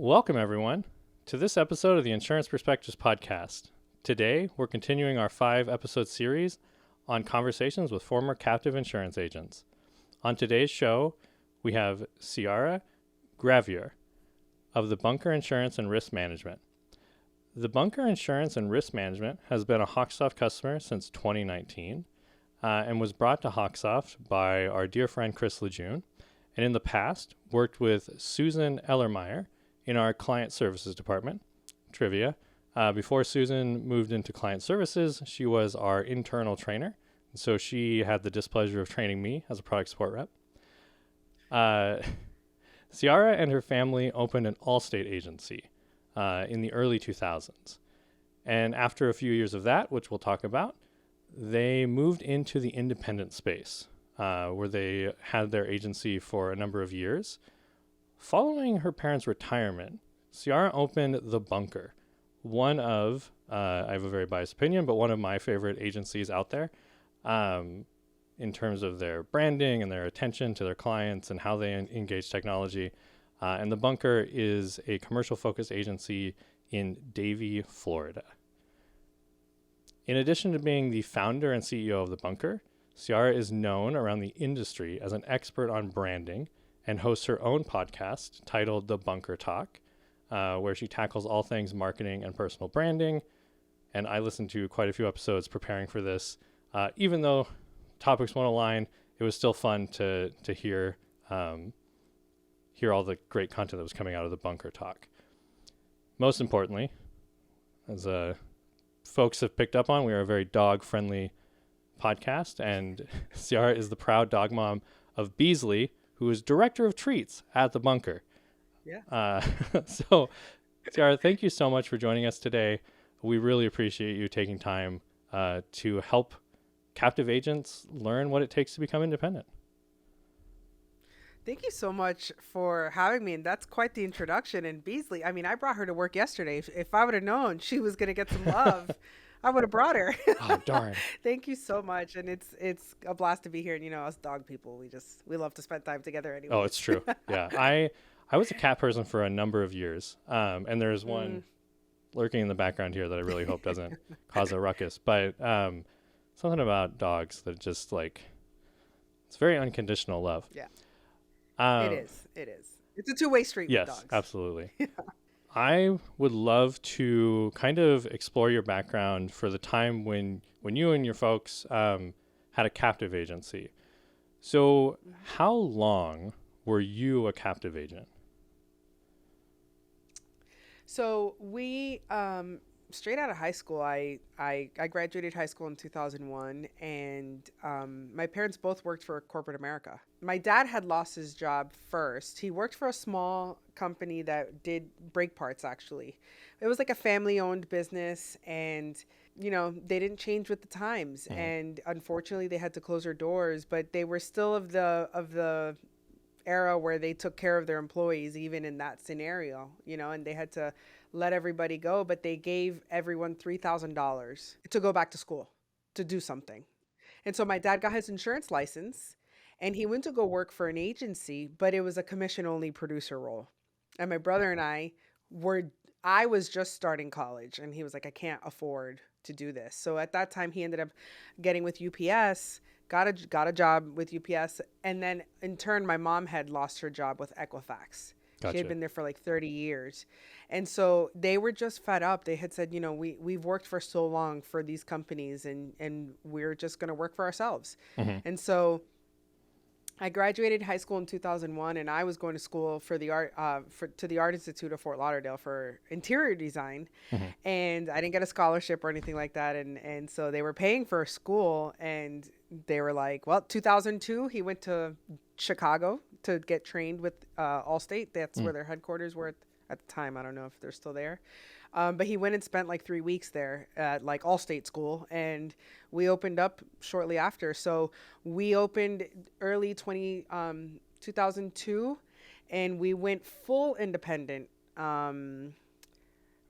Welcome, everyone, to this episode of the Insurance Perspectives podcast. Today, we're continuing our 5-episode series on conversations with former captive insurance agents. On today's show, we have Ciara Gravier of the Bunker Insurance and Risk Management. The Bunker Insurance and Risk Management has been a HawkSoft customer since 2019 and was brought to HawkSoft by our dear friend Chris Lejeune, and in the past worked with Susan Ellermeyer in our client services department. Trivia. Before Susan moved into client services, she was our internal trainer. So she had the displeasure of training me as a product support rep. Ciara and her family opened an Allstate agency in the early 2000s. And after a few years of that, which we'll talk about, they moved into the independent space where they had their agency for a number of years. Following her parents' retirement, Ciara opened The Bunker, one of, I have a very biased opinion, but one of my favorite agencies out there in terms of their branding and their attention to their clients and how they engage technology. And The Bunker is a commercial-focused agency in Davie, Florida. In addition to being the founder and CEO of The Bunker, Ciara is known around the industry as an expert on branding and hosts her own podcast titled The Bunker Talk, where she tackles all things marketing and personal branding. And I listened to quite a few episodes preparing for this. Even though topics won't align, it was still fun to hear all the great content that was coming out of The Bunker Talk. Most importantly, as folks have picked up on, we are a very dog-friendly podcast, and Ciara is the proud dog mom of Beasley, who is director of treats at The Bunker. Yeah. So, Ciara, thank you so much for joining us today. We really appreciate you taking time to help captive agents learn what it takes to become independent. Thank you so much for having me. And that's quite the introduction. And Beasley, I mean, I brought her to work yesterday. If I would have known she was going to get some love, I would have brought her. Oh, darn. Thank you so much. And it's a blast to be here. And, you know, us dog people, we love to spend time together anyway. Oh, it's true. Yeah. I was a cat person for a number of years. And there's one lurking in the background here that I really hope doesn't cause a ruckus. But something about dogs that just it's very unconditional love. Yeah. It is. It's a two-way street with dogs. Yes, absolutely. Yeah. I would love to kind of explore your background for the time when you and your folks had a captive agency. So how long were you a captive agent? So we, straight out of high school, I graduated high school in 2001, and my parents both worked for corporate America. My dad had lost his job first. He worked for a small company that did brake parts, actually. It was like a family-owned business, and, you know, they didn't change with the times. Mm-hmm. And unfortunately, they had to close their doors, but they were still of the era where they took care of their employees, even in that scenario, you know, and they had to let everybody go, but they gave everyone $3,000 to go back to school to do something. And so my dad got his insurance license and he went to go work for an agency, but it was a commission only producer role. And my brother and I was just starting college, and he was like, I can't afford to do this. So at that time he ended up getting with UPS, got a job with UPS. And then in turn, my mom had lost her job with Equifax. Gotcha. She had been there for 30 years. And so they were just fed up. They had said, you know, we've worked for so long for these companies, and we're just going to work for ourselves. Mm-hmm. And so I graduated high school in 2001, and I was going to school for the to the Art Institute of Fort Lauderdale for interior design. Mm-hmm. And I didn't get a scholarship or anything like that. And so they were paying for school, and they were like, well, 2002, he went to Chicago to get trained with Allstate. That's where their headquarters were at the time. I don't know if they're still there. But he went and spent 3 weeks there at Allstate school, and we opened up shortly after. So we opened early 2002, and we went full independent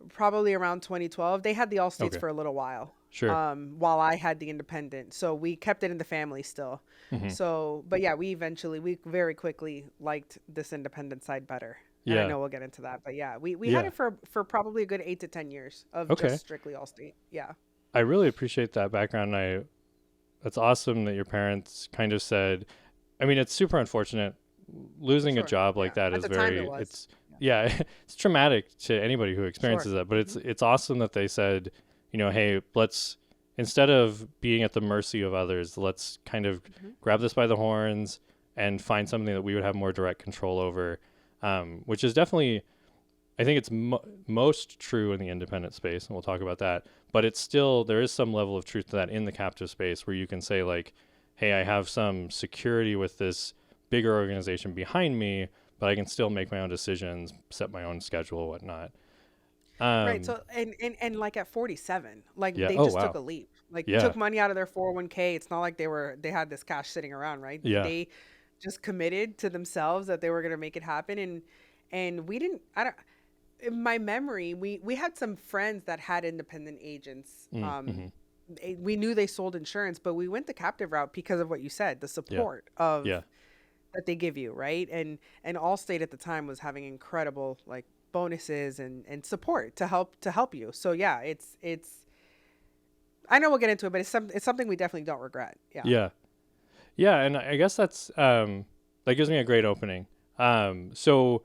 probably around 2012. They had the Allstates for a little while. Sure. While I had the independent. So we kept it in the family still. Mm-hmm. So, but yeah, we very quickly liked this independent side better. And I Yeah. know we'll get into that, but yeah, we had Yeah. it for probably a good 8 to 10 years of just Okay. strictly Allstate. Yeah, I really appreciate that background. That's awesome that your parents kind of said, I mean, it's super unfortunate. for Losing a sure. job like Yeah, that at is the time it was. Yeah, yeah, it's traumatic to anybody who sure. experiences that, but Hmm. it's awesome that they said, hey, let's, instead of being at the mercy of others, let's kind of Hmm. grab this by the horns and find something that we would have more direct control over, which is definitely, I think it's most true in the independent space, and we'll talk about that. But it's still, there is some level of truth to that in the captive space where you can say, like, hey, I have some security with this bigger organization behind me, but I can still make my own decisions, set my own schedule, whatnot. Right. Um, So and like at 47, like yeah. they Oh, just took wow. a leap. Like Yeah. took money out of their 401k. It's not like they had this cash sitting around, right? Yeah. They just committed to themselves that they were going to make it happen, and we didn't. I don't. In my memory, we had some friends that had independent agents. Mm-hmm. We knew they sold insurance, but we went the captive route because of what you said, the Yeah. support of Yeah. that they give you, right? And Allstate at the time was having incredible like bonuses and support to help you. So yeah, it's I know we'll get into it, but it's something we definitely don't regret. Yeah. Yeah. Yeah. And I guess that gives me a great opening. So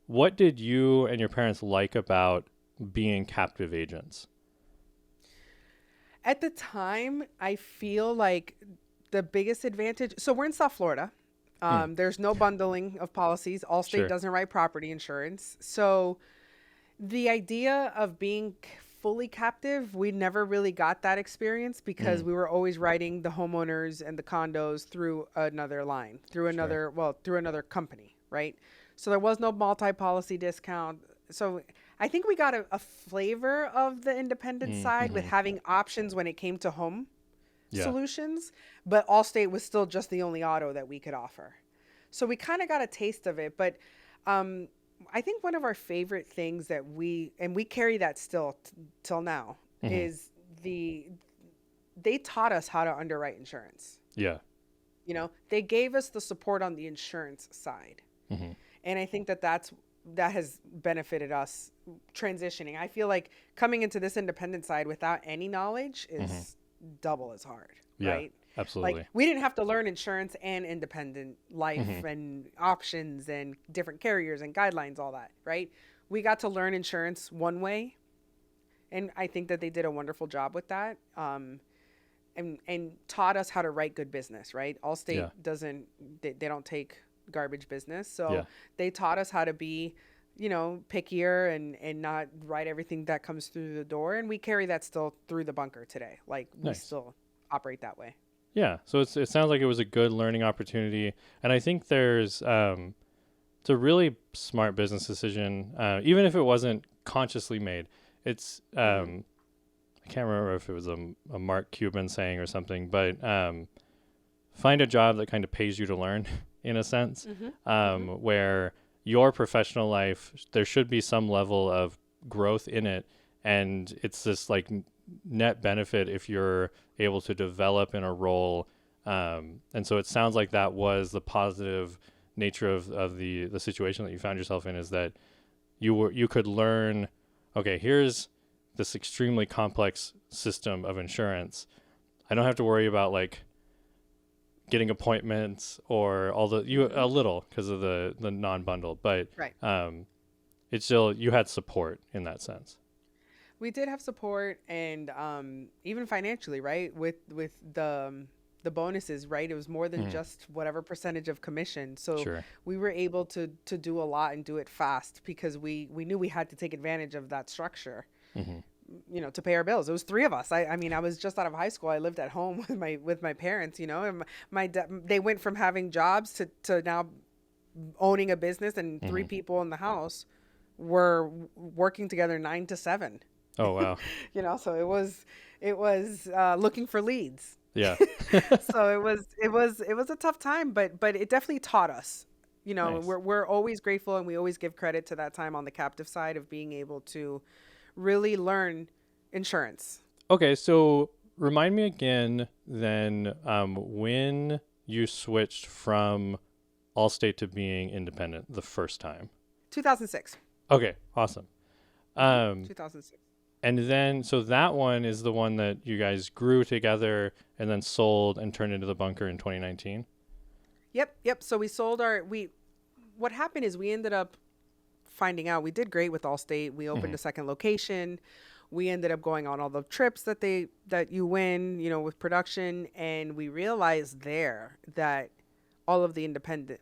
what did you and your parents like about being captive agents? At the time, I feel like the biggest advantage. So we're in South Florida. Mm, There's no bundling of policies. Allstate sure. doesn't write property insurance. So the idea of being fully captive, we never really got that experience because Mm, we were always writing the homeowners and the condos through another line, sure. through another company, right? So there was no multi-policy discount. So I think we got a flavor of the independent side with Mm-hmm. having options when it came to home Yeah. solutions, but Allstate was still just the only auto that we could offer. So we kind of got a taste of it, but um, I think one of our favorite things that we carry that still till now Mm-hmm. is they taught us how to underwrite insurance. Yeah. They gave us the support on the insurance side. Mm-hmm. And I think that has benefited us transitioning. I feel like coming into this independent side without any knowledge Mm-hmm. is double as hard, Yeah. right? Like Absolutely. we didn't have to learn insurance and independent Mm-hmm. life and options and different carriers and guidelines, all that, right? We got to learn insurance one way, and I think that they did a wonderful job with that. And taught us how to write good business, right? Allstate Yeah. doesn't they don't take garbage business. Yeah. So they taught us how to be, pickier and not write everything that comes through the door. And we carry that still through the bunker today. Like we Nice. still operate that way. Yeah. So it sounds like it was a good learning opportunity, and I think it's a really smart business decision, even if it wasn't consciously made. It's Mm-hmm. I can't remember if it was a Mark Cuban saying or something, but find a job that kind of pays you to learn, in a sense, Mm-hmm. Mm-hmm. where your professional life, there should be some level of growth in it. And it's this like net benefit if you're able to develop in a role. And so it sounds like that was the positive nature of the situation that you found yourself in, is that you could learn, okay, here's this extremely complex system of insurance. I don't have to worry about like getting appointments or all the Mm-hmm. a little because of the non-bundle, but Right. it's still, you had support in that sense. We did have support and even financially, right? With the bonuses, right? It was more than Hmm. just whatever percentage of commission. So Sure. we were able to do a lot and do it fast because we knew we had to take advantage of that structure, Hmm. to pay our bills. It was three of us. I mean, I was just out of high school. I lived at home with my parents, and they went from having jobs to now owning a business, and three Hmm. people in the house were working together 9 to 7. Oh, wow. So it was looking for leads. Yeah. So it was a tough time, but it definitely taught us. Nice. We're always grateful, and we always give credit to that time on the captive side of being able to really learn insurance. Okay, so remind me again then, when you switched from Allstate to being independent the first time. 2006. Okay, awesome. Um, 2006. and then, so that one is the one that you guys grew together and then sold and turned into the bunker in 2019. Yep. So we sold what happened is we ended up finding out we did great with Allstate. We opened a second location. We ended up going on all the trips that you win, with production. And we realized there that all of the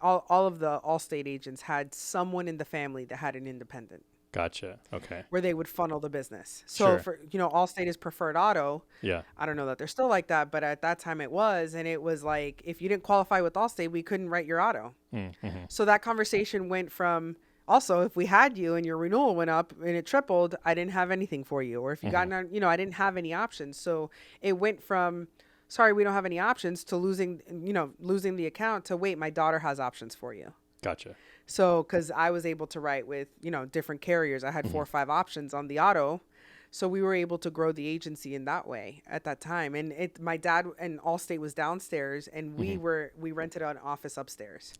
all of the Allstate agents had someone in the family that had an independent Gotcha. Okay. where they would funnel the business. So Sure. for, Allstate is preferred auto. Yeah. I don't know that they're still like that, but at that time it was. And it was like, if you didn't qualify with Allstate, we couldn't write your auto. Mm-hmm. So that conversation went from, also, if we had you and your renewal went up and it tripled, I didn't have anything for you. Or if you got, I didn't have any options. So it went from, sorry, we don't have any options, to losing the account, to, wait, my daughter has options for you. Gotcha. So, because I was able to write with, different carriers. I had 4 or 5 options on the auto. So we were able to grow the agency in that way at that time. And my dad and Allstate was downstairs, and we rented an office upstairs.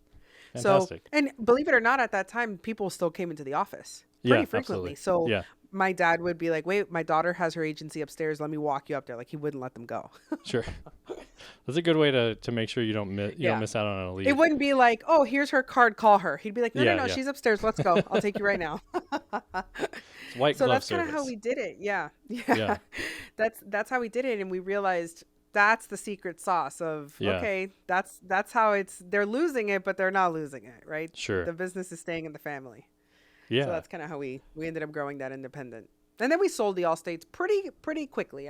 Fantastic. So, and believe it or not, at that time, people still came into the office pretty frequently. Absolutely. So Yeah. my dad would be like, wait, my daughter has her agency upstairs. Let me walk you up there. Like, he wouldn't let them go. Sure. That's a good way to make sure you don't miss out on a lead. It wouldn't be like, oh, here's her card, call her. He'd be like, no, Yeah. she's upstairs. Let's go. I'll take you right now. It's white So glove that's kind of service. how we did it. Yeah. Yeah. That's how we did it. And we realized that's the secret sauce of, Yeah. okay, that's how they're losing it, but they're not losing it, right? Sure. The business is staying in the family. Yeah. So that's kind of how we ended up growing that independent. And then we sold the Allstates pretty quickly.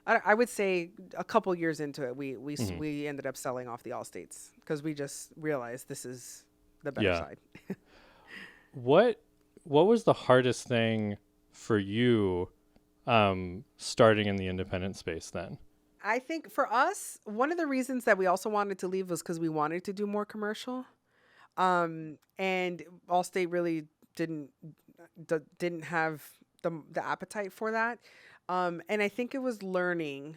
I would say a couple years into it, we ended up selling off the Allstates because we just realized this is the better side. What was the hardest thing for you starting in the independent space then? I think for us, one of the reasons that we also wanted to leave was because we wanted to do more commercial. And Allstate really didn't have the appetite for that. And I think it was learning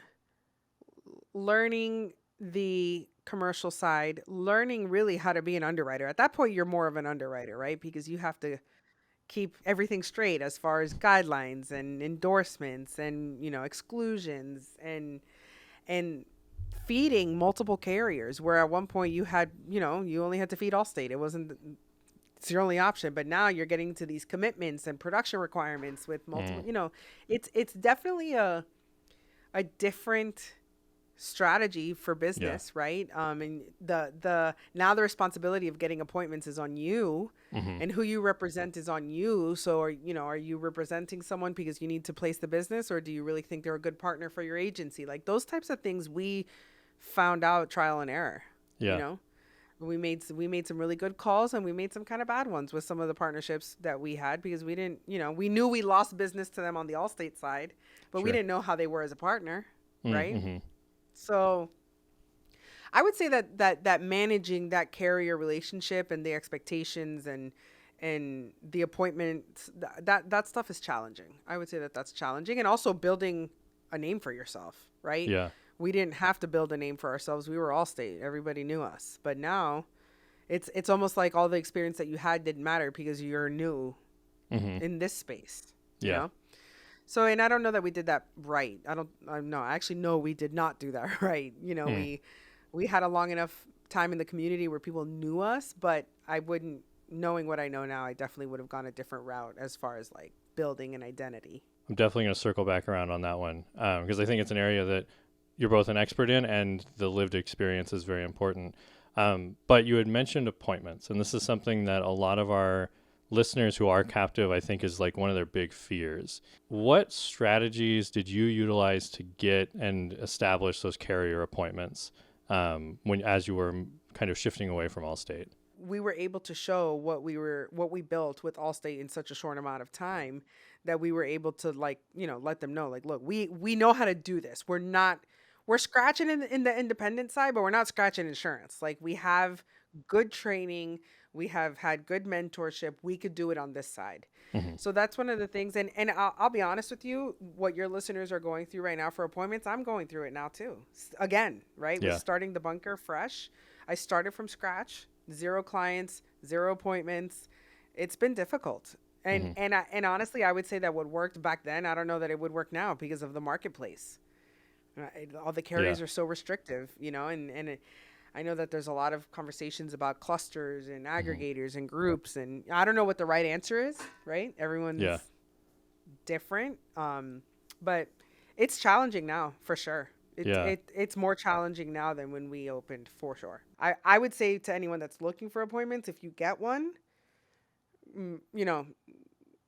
the commercial side, learning really how to be an underwriter. At that point, you're more of an underwriter, right? Because you have to keep everything straight as far as guidelines and endorsements and, exclusions and feeding multiple carriers, where at one point you had, you only had to feed Allstate. It's your only option, but now you're getting to these commitments and production requirements with multiple, it's definitely a different strategy for business, right? And now the responsibility of getting appointments is on you, and who you represent is on you. So are you representing someone because you need to place the business, or do you really think they're a good partner for your agency? Like, those types of things we found out trial and error. We made some really good calls, and we made some kind of bad ones with some of the partnerships that we had, because we didn't, we knew we lost business to them on the Allstate side, but we didn't know how they were as a partner, right? So I would say that managing that carrier relationship and the expectations and the appointments, that stuff is challenging. I would say that's challenging, and also building a name for yourself, right? Yeah. We didn't have to build a name for ourselves. We were Allstate. Everybody knew us. But now it's almost like all the experience that you had didn't matter because you're new in this space. Yeah. You know? So, and I don't know that we did that right. I actually know we did not do that right. We had a long enough time in the community where people knew us, but knowing what I know now, I definitely would have gone a different route as far as like building an identity. I'm definitely going to circle back around on that one, because I think it's an area that you're both an expert in, and the lived experience is very important. But you had mentioned appointments, and this is something that a lot of our listeners who are captive, I think, is like one of their big fears. What strategies did you utilize to get and establish those carrier appointments as you were kind of shifting away from Allstate? We were able to show what we built with Allstate in such a short amount of time that we were able to let them know, like, look, we know how to do this. We're scratching in the independent side, but we're not scratching insurance. Like, we have good training. We have had good mentorship. We could do it on this side. So that's one of the things. And I'll be honest with you, what your listeners are going through right now for appointments, I'm going through it now too. Again, right? Yeah. We're starting the bunker fresh. I started from scratch, 0 clients, 0 appointments. It's been difficult. And Mm-hmm. and honestly, I would say that what worked back then, I don't know that it would work now because of the marketplace. All the Yeah. carriers are so restrictive, I know that there's a lot of conversations about clusters and Mm-hmm. aggregators and groups, and I don't know what the right answer is, right? Yeah. Everyone's different. But it's challenging now for sure. Yeah. It's more challenging now than when we opened, for sure. I would say to anyone that's looking for appointments, if you get one, you know,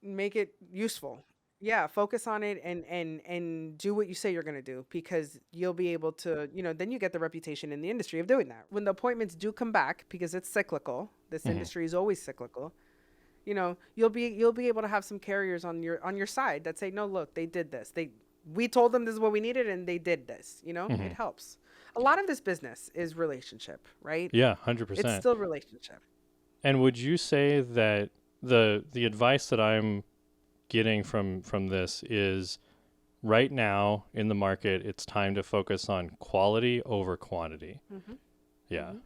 make it useful. Yeah, focus on it and do what you say you're going to do, because you'll be able to, then you get the reputation in the industry of doing that. When the appointments do come back, because it's cyclical, this Mm-hmm. industry is always cyclical. You'll be able to have some carriers on your side that say, no, look, they did this. We told them this is what we needed and they did this. Mm-hmm. It helps. A lot of this business is relationship, right? Yeah. It's 100%. still relationship. And would you say that the advice that I'm getting from this is right now in the market, it's time to focus on quality over quantity? Hmm. Yeah. Hmm.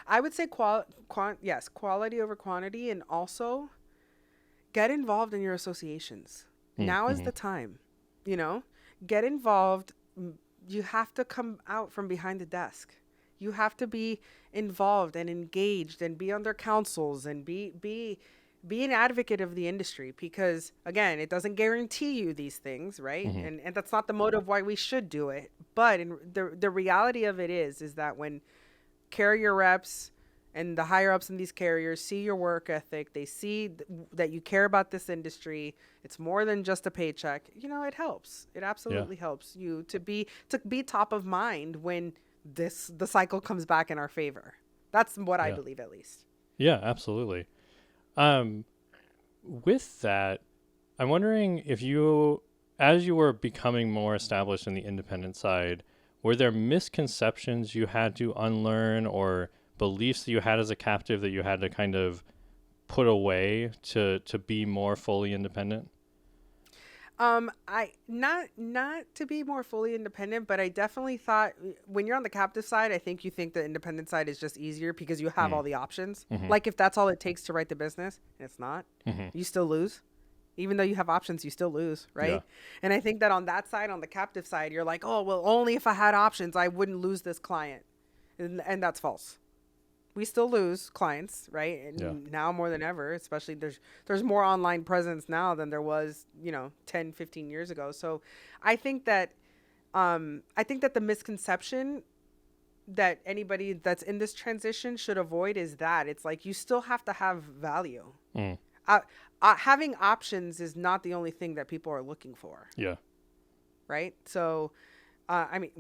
I would say yes, quality over quantity, and also get involved in your associations. Now is Mm-hmm. the time, you know, get involved. You have to come out from behind the desk. You have to be involved and engaged and be on their councils and be an advocate of the industry, because again, it doesn't guarantee you these things, right? Mm-hmm. And that's not the motive why we should do it. But the reality of it is that when carrier reps and the higher ups in these carriers see your work ethic, they see that you care about this industry, it's more than just a paycheck. It helps. It Yeah. absolutely helps you to be top of mind when the cycle comes back in our favor. That's what I Yeah. believe, at least. Yeah, absolutely. Um, with that, I'm wondering if you, as you were becoming more established in the independent side, were there misconceptions you had to unlearn or beliefs that you had as a captive that you had to kind of put away to be more fully independent? I not to be more fully independent, but I definitely thought when you're on the captive side, I think you think the independent side is just easier because you have Mm. all the options. Mm-hmm. Like if that's all it takes to write the business, it's not. Mm-hmm. You still lose. Even though you have options, you still lose, Yeah. right? And I think that on that side, on the captive side, you're like, oh, well, only if I had options, I wouldn't lose this client. And that's false. We still lose clients, right? Yeah. And now more than ever, especially there's more online presence now than there was, 10, 15 years ago. So I think that the misconception that anybody that's in this transition should avoid is that it's like you still have to have value. Mm. Uh, Having options is not the only thing that people are looking for, Yeah. right? So, I mean,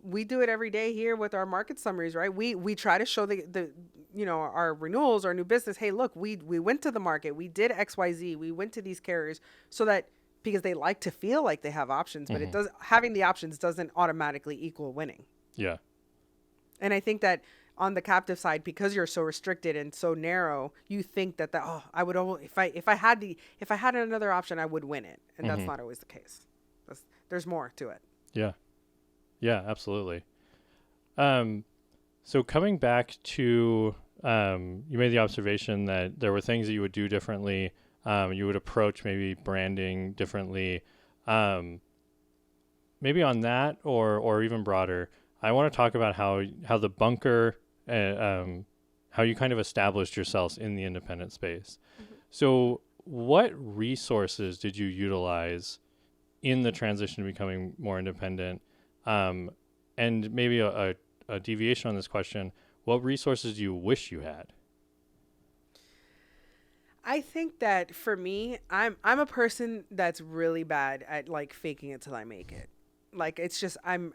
we do it every day here with our market summaries, right? We try to show the our renewals, our new business. Hey, look, we went to the market, we did X, Y, Z, we went to these carriers, so that because they like to feel like they have options, but Mm-hmm. having the options doesn't automatically equal winning. Yeah. And I think that on the captive side, because you're so restricted and so narrow, you think that I would if I had another option, I would win it, and that's Mm-hmm. not always the case. There's more to it. Yeah. Yeah, absolutely. So coming back to, you made the observation that there were things that you would do differently. You would approach maybe branding differently. Maybe on that or even broader, I want to talk about how the bunker, how you kind of established yourselves in the independent space. Mm-hmm. So what resources did you utilize in the transition to becoming more independent? And maybe a deviation on this question, what resources do you wish you had? I think that for me, I'm a person that's really bad at like faking it till I make it. Like it's just I'm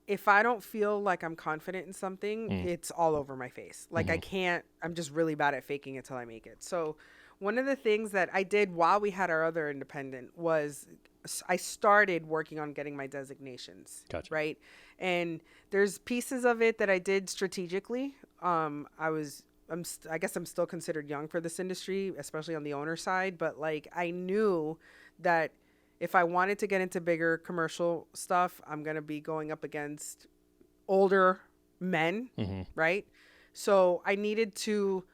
if I don't feel like I'm confident in something, Mm. it's all over my face. Like Mm-hmm. I'm just really bad at faking it till I make it. So one of the things that I did while we had our other independent was I started working on getting my designations. Gotcha. Right. And there's pieces of it that I did strategically. I guess I'm still considered young for this industry, especially on the owner side. But like I knew that if I wanted to get into bigger commercial stuff, I'm going to be going up against older men, Mm-hmm. right? So I needed to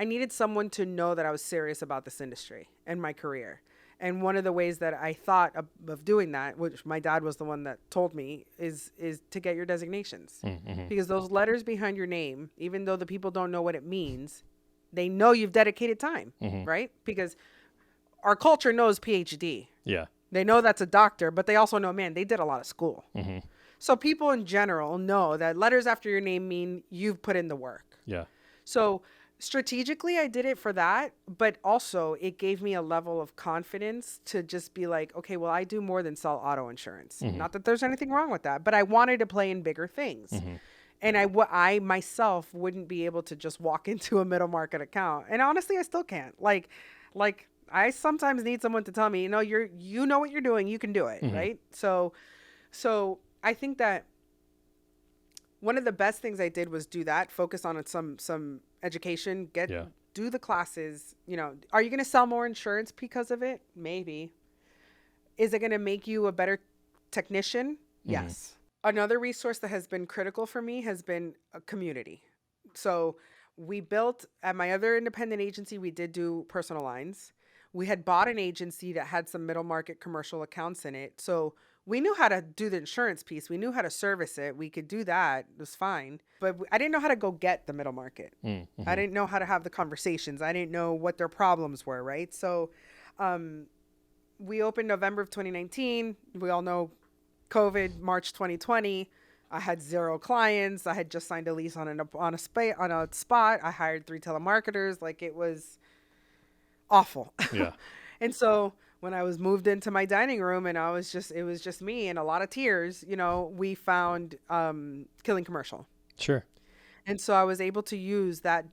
I needed someone to know that I was serious about this industry and my career. And one of the ways that I thought of doing that, which my dad was the one that told me, is to get your designations. Mm-hmm. Because those letters behind your name, even though the people don't know what it means, they know you've dedicated time, Mm-hmm. right? Because our culture knows PhD. Yeah. They know that's a doctor, but they also know, man, they did a lot of school. Mm-hmm. So people in general know that letters after your name mean you've put in the work. Yeah. So strategically, I did it for that, but also it gave me a level of confidence to just be like, okay, well, I do more than sell auto insurance. Mm-hmm. Not that there's anything wrong with that, but I wanted to play in bigger things. Mm-hmm. And I myself wouldn't be able to just walk into a middle market account. And honestly, I still can't. Like I sometimes need someone to tell me, you know what you're doing, you can do it, Mm-hmm. right? So I think that one of the best things I did was do that, focus on some education, do the classes. Are you going to sell more insurance because of it? Maybe. Is it going to make you a better technician? Mm-hmm. Yes. Another resource that has been critical for me has been a community. So we built at my other independent agency, we did do personal lines. We had bought an agency that had some middle market commercial accounts in it. So we knew how to do the insurance piece. We knew how to service it. We could do that. It was fine. But I didn't know how to go get the middle market. Mm-hmm. I didn't know how to have the conversations. I didn't know what their problems were, right? So we opened November of 2019. We all know COVID, March 2020. I had 0 clients. I had just signed a lease on a spot. I hired 3 telemarketers. Like, it was awful. Yeah. And so when I was moved into my dining room and it was just me and a lot of tears, we found Killing Commercial. Sure. And so I was able to use that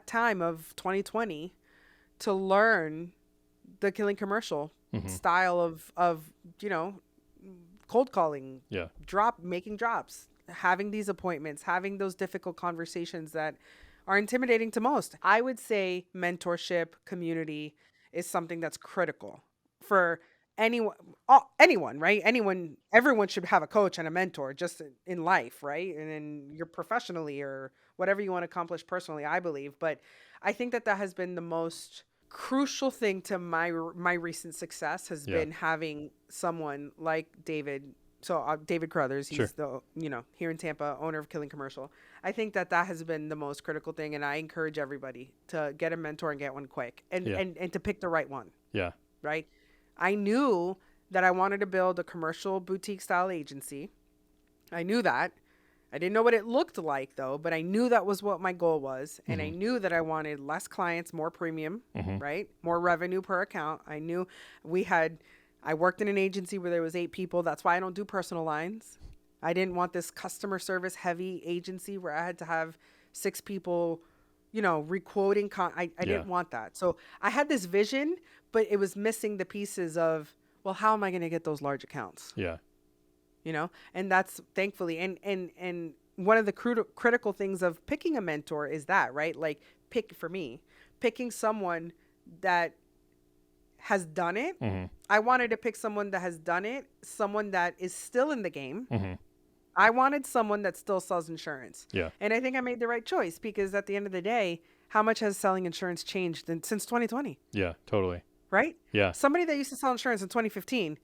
time of 2020 to learn the Killing Commercial Mm-hmm. style of cold calling, Yeah. making drops, having these appointments, having those difficult conversations that are intimidating to most. I would say mentorship, community is something that's critical for anyone, right? Everyone should have a coach and a mentor just in life, right? And then you're professionally or whatever you want to accomplish personally, I believe. But I think that has been the most crucial thing to my recent success has been having someone like David. So David Crothers, he's the, here in Tampa, owner of Killing Commercial. I think that has been the most critical thing. And I encourage everybody to get a mentor and get one quick and to pick the right one. Yeah. Right. I knew that I wanted to build a commercial boutique style agency. I knew that. I didn't know what it looked like though, but I knew that was what my goal was. And I knew that I wanted less clients, more premium, right? More revenue per account. I knew I worked in an agency where there was 8 people. That's why I don't do personal lines. I didn't want this customer service heavy agency where I had to have 6 people, requoting. I didn't want that. So I had this vision, but it was missing the pieces of, well, how am I going to get those large accounts? Yeah. And that's thankfully, and one of the critical things of picking a mentor is that, right? Like picking someone that has done it. Mm-hmm. I wanted to pick someone that has done it, someone that is still in the game. Mm-hmm. I wanted someone that still sells insurance. Yeah. And I think I made the right choice because at the end of the day, how much has selling insurance changed since 2020? Yeah, totally. Right? Yeah. Somebody that used to sell insurance in 2015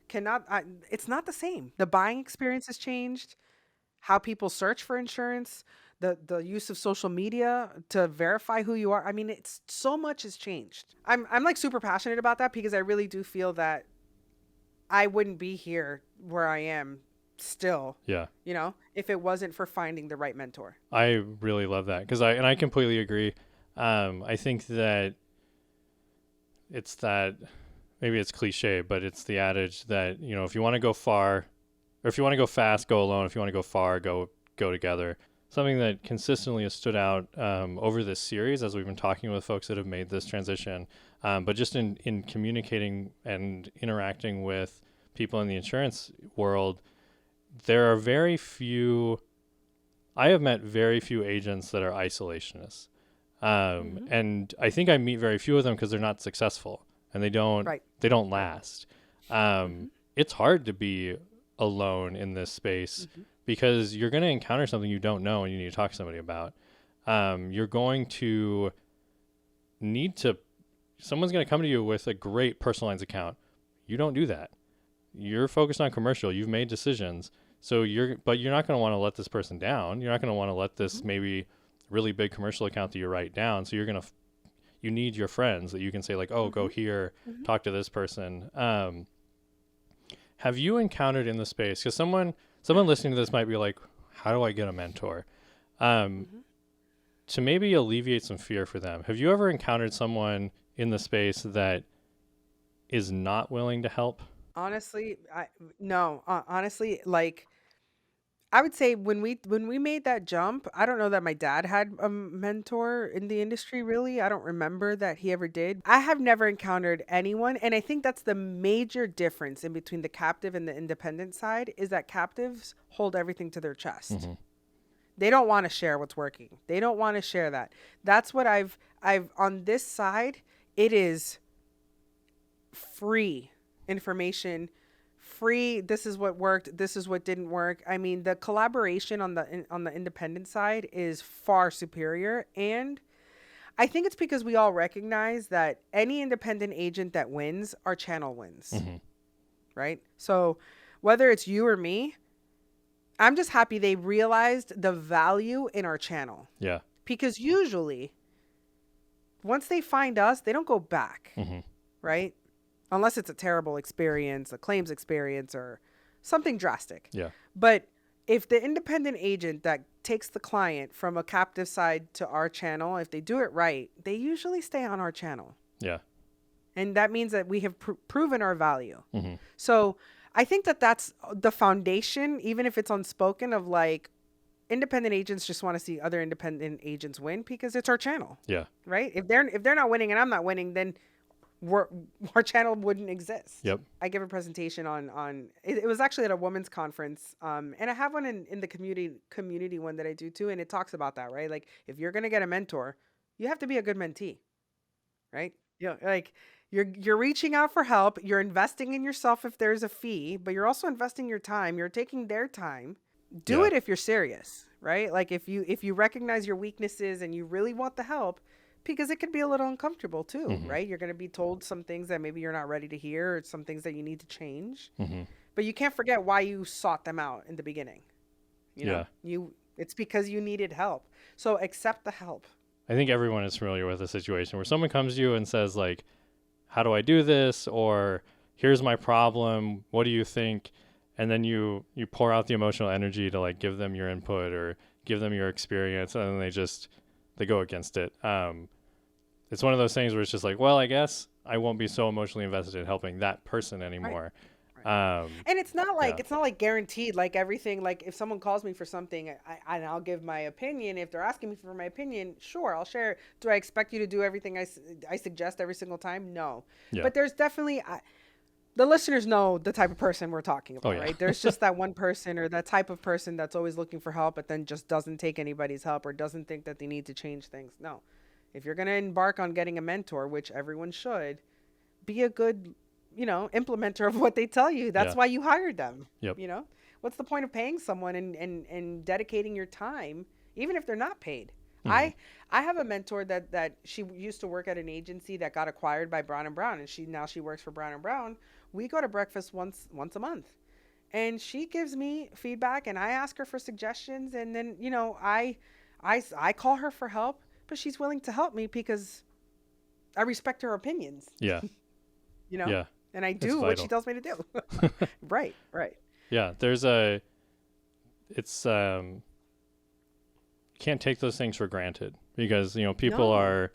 it's not the same. The buying experience has changed. How people search for insurance, the use of social media to verify who you are. I mean, it's so much has changed. I'm like super passionate about that because I really do feel that I wouldn't be here where I am still. Yeah. If it wasn't for finding the right mentor. I really love that because I completely agree. I think that it's that, maybe it's cliche, but it's the adage that, if you want to go far, or if you want to go fast, go alone. If you want to go far, go together. Something that consistently has stood out over this series as we've been talking with folks that have made this transition, but just in communicating and interacting with people in the insurance world, there are I have met very few agents that are isolationists. And I think I meet very few of them because they're not successful and they don't last. It's hard to be alone in this space because you're going to encounter something you don't know and you need to talk to somebody about. You're going to someone's going to come to you with a great personal lines account. You don't do that. You're focused on commercial. You've made decisions. But you're not going to want to let this person down. You're not going to want to let this maybe really big commercial account that you write down. So you need your friends that you can say like, oh, go here, talk to this person. Have you encountered in the space, because someone listening to this might be like, how do I get a mentor? To maybe alleviate some fear for them, have you ever encountered someone in the space that is not willing to help? Honestly, no. Honestly, like I would say when we made that jump, I don't know that my dad had a mentor in the industry really. I don't remember that he ever did. I have never encountered anyone, and I think that's the major difference in between the captive and the independent side is that captives hold everything to their chest. They don't want to share what's working. They don't want to share that. That's what I've on this side, it is free information, free. This is what worked. This is what didn't work. I mean, the collaboration on the independent side is far superior. And I think it's because we all recognize that any independent agent that wins, our channel wins, right? So whether it's you or me, I'm just happy they realized the value in our channel. Yeah. Because usually once they find us, they don't go back, right? Unless it's a terrible experience, a claims experience, or something drastic. Yeah. But if the independent agent that takes the client from a captive side to our channel, if they do it right, they usually stay on our channel. Yeah. And that means that we have proven our value. So I think that that's the foundation, even if it's unspoken, of like independent agents just want to see other independent agents win because it's our channel. Yeah. Right? If they're not winning and I'm not winning, then our channel wouldn't exist. Yep. I give a presentation on it was actually at a women's conference, and I have one in the community one that I do too, and it talks about that, right? Like if you're gonna get a mentor, you have to be a good mentee, right? Like you're reaching out for help, you're investing in yourself if there's a fee, but you're also investing your time. You're taking their time. Do it if you're serious, right? Like if you recognize your weaknesses and you really want the help. Because it could be a little uncomfortable too, right? You're going to be told some things that maybe you're not ready to hear, or some things that you need to change. But you can't forget why you sought them out in the beginning. You know, it's because you needed help. So accept the help. I think everyone is familiar with a situation where someone comes to you and says like, how do I do this? Or here's my problem. What do you think? And then you pour out the emotional energy to like give them your input or give them your experience. And then they go against it. It's one of those things where it's just like, well, I guess I won't be so emotionally invested in helping that person anymore. Right. And it's not like guaranteed, like everything. Like if someone calls me for something, I'll give my opinion. If they're asking me for my opinion, sure, I'll share. Do I expect you to do everything I suggest every single time? No. Yeah. But there's definitely, the listeners know the type of person we're talking about, right? There's just that one person or that type of person that's always looking for help, but then just doesn't take anybody's help or doesn't think that they need to change things. No. If you're going to embark on getting a mentor, which everyone should, be a good, implementer of what they tell you. That's why you hired them. Yep. What's the point of paying someone and dedicating your time, even if they're not paid? I have a mentor that she used to work at an agency that got acquired by Brown & Brown, and she works for Brown & Brown. We go to breakfast once a month, and she gives me feedback, and I ask her for suggestions, and then I call her for help, but she's willing to help me because I respect her opinions. Yeah. Yeah. And I do what she tells me to do. Right. Yeah. Can't take those things for granted because, people are,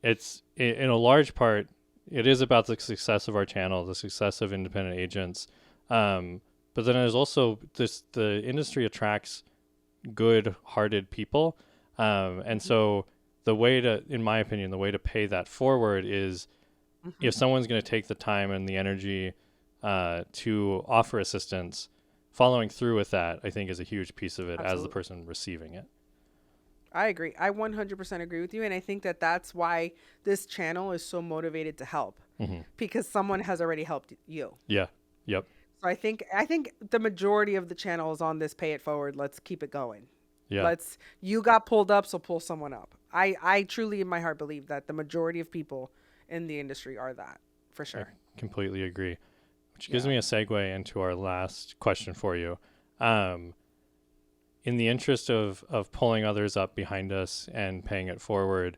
it's in a large part, it is about the success of our channel, the success of independent agents. But then there's also the industry attracts good-hearted people. And so in my opinion, the way to pay that forward is if someone's going to take the time and the energy to offer assistance, following through with that, I think is a huge piece of it. Absolutely. As the person receiving it. I agree. I 100% agree with you. And I think that that's why this channel is so motivated to help because someone has already helped you. Yeah. Yep. So I think the majority of the channel is on this pay it forward. Let's keep it going. Yeah. You got pulled up, so pull someone up. I truly in my heart believe that the majority of people in the industry are that, for I sure. completely agree. Which gives Yeah. me a segue into our last question for you. Um, in the interest of pulling others up behind us and paying it forward,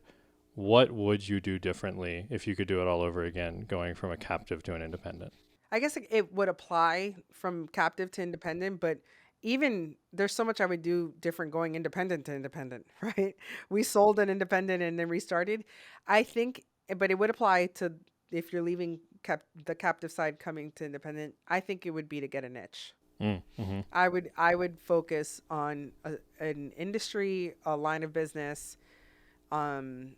what would you do differently if you could do it all over again, going from a captive to an independent? I guess it would apply from captive to independent, but even there's so much I would do different going independent to independent, right? We sold an independent and then restarted. I think, but it would apply to if you're leaving the captive side coming to independent. I think it would be to get a niche. Mm-hmm. I would focus on an industry, a line of business, um,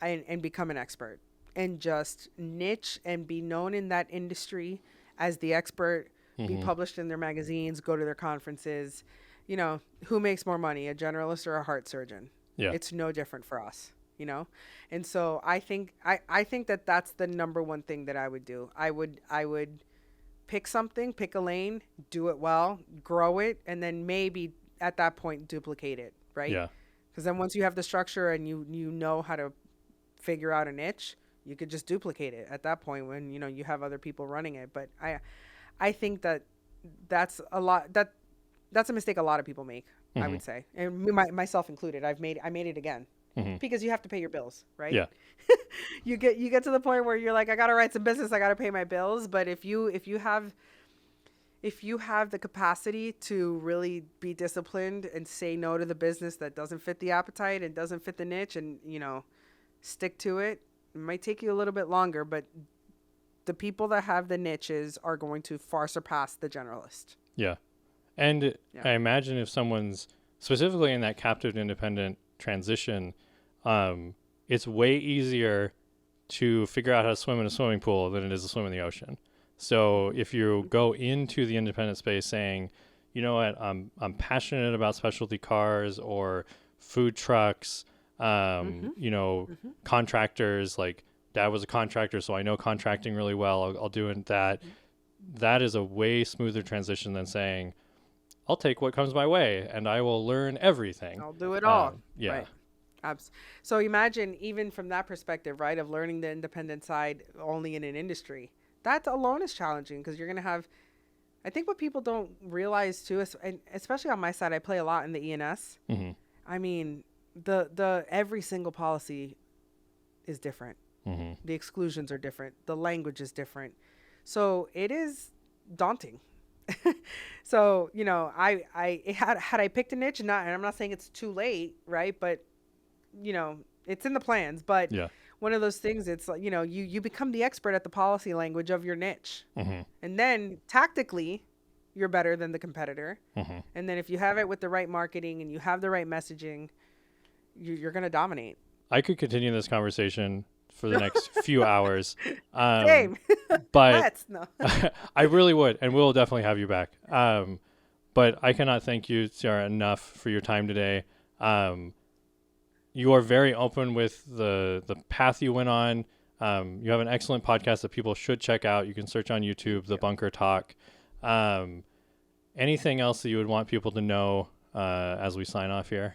and become an expert and just niche and be known in that industry as the expert, be Mm-hmm. published in their magazines, go to their conferences. Who makes more money, a generalist or a heart surgeon? Yeah. It's no different for us. And so I think that that's the number one thing that I would do. I would pick a lane, do it well, grow it, and then maybe at that point duplicate it, right? Yeah. Because then once you have the structure and you know how to figure out a niche, you could just duplicate it at that point when you have other people running it. But I think that that's a mistake a lot of people make. I Mm-hmm. would say, and myself included. I made it again Mm-hmm. because you have to pay your bills, right? Yeah. You get to the point where you're like, I gotta write some business, I gotta pay my bills. But if you have the capacity to really be disciplined and say no to the business that doesn't fit the appetite and doesn't fit the niche, and stick to it, it might take you a little bit longer, but the people that have the niches are going to far surpass the generalist. Yeah. And Yeah. I imagine if someone's specifically in that captive to independent transition, it's way easier to figure out how to swim in a swimming pool than it is to swim in the ocean. So if you go into the independent space saying, you know what, I'm passionate about specialty cars or food trucks, contractors, like dad was a contractor, so I know contracting really well. I'll do that. That is a way smoother transition than saying, I'll take what comes my way and I will learn everything. I'll do it all. Yeah. Right. So imagine even from that perspective, right, of learning the independent side only in an industry. That alone is challenging because you're going to have, I think what people don't realize too, and especially on my side, I play a lot in the E&S. Mm-hmm. I mean, the every single policy is different. Mm-hmm. The exclusions are different. The language is different. So it is daunting. So, had I picked a niche, and I'm not saying it's too late, right? But, it's in the plans. But Yeah. one of those things, it's like, you become the expert at the policy language of your niche. Mm-hmm. And then tactically, you're better than the competitor. Mm-hmm. And then if you have it with the right marketing and you have the right messaging, you're going to dominate. I could continue this conversation for the next few hours. Same. But Let's. No. I really would, and we'll definitely have you back. But I cannot thank you, Ciara, enough for your time today. You are very open with the path you went on. You have an excellent podcast that people should check out. You can search on YouTube, The Bunker Talk. Anything else that you would want people to know as we sign off here?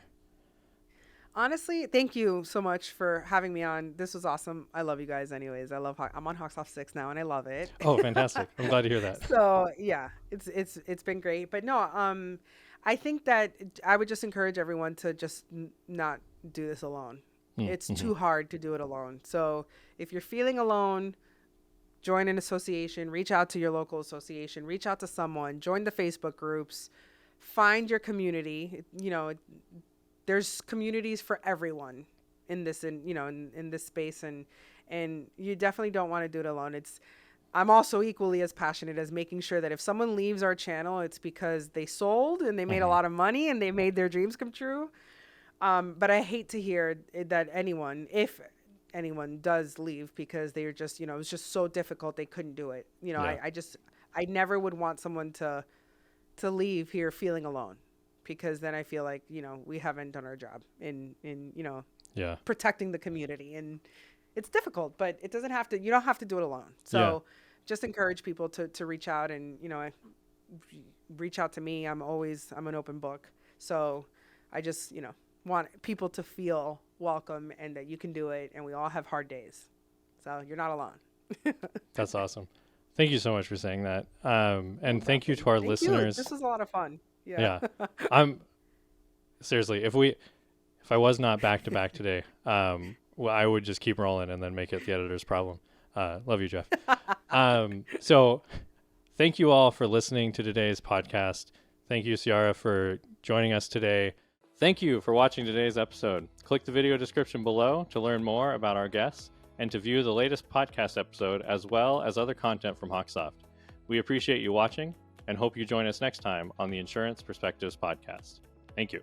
Honestly, thank you so much for having me on. This was awesome. I love you guys anyways. I'm on HawkSoft 6 now and I love it. Oh, fantastic. I'm glad to hear that. So yeah, it's been great. But no, I think that I would just encourage everyone to just not do this alone. It's too hard to do it alone. So if you're feeling alone, join an association, reach out to your local association, reach out to someone, join the Facebook groups, find your community. There's communities for everyone in this, in this space, and you definitely don't want to do it alone. I'm also equally as passionate as making sure that if someone leaves our channel, it's because they sold and they made a lot of money and they made their dreams come true. But I hate to hear that if anyone does leave because they're just, it was just so difficult they couldn't do it. Yeah. I never would want someone to leave here feeling alone. Because then I feel like, we haven't done our job in Yeah. protecting the community. And it's difficult, but you don't have to do it alone. So just encourage people to reach out and, reach out to me. I'm an open book. So I just, want people to feel welcome and that you can do it. And we all have hard days. So you're not alone. That's awesome. Thank you so much for saying that. And thank you to our listeners. This was a lot of fun. Yeah. I'm seriously, if I was not back to back today, well, I would just keep rolling and then make it the editor's problem. Love you, Jeff. So thank you all for listening to today's podcast. Thank you, Ciara, for joining us today. Thank you for watching today's episode. Click the video description below to learn more about our guests and to view the latest podcast episode as well as other content from HawkSoft. We appreciate you watching and hope you join us next time on the Insurance Perspectives podcast. Thank you.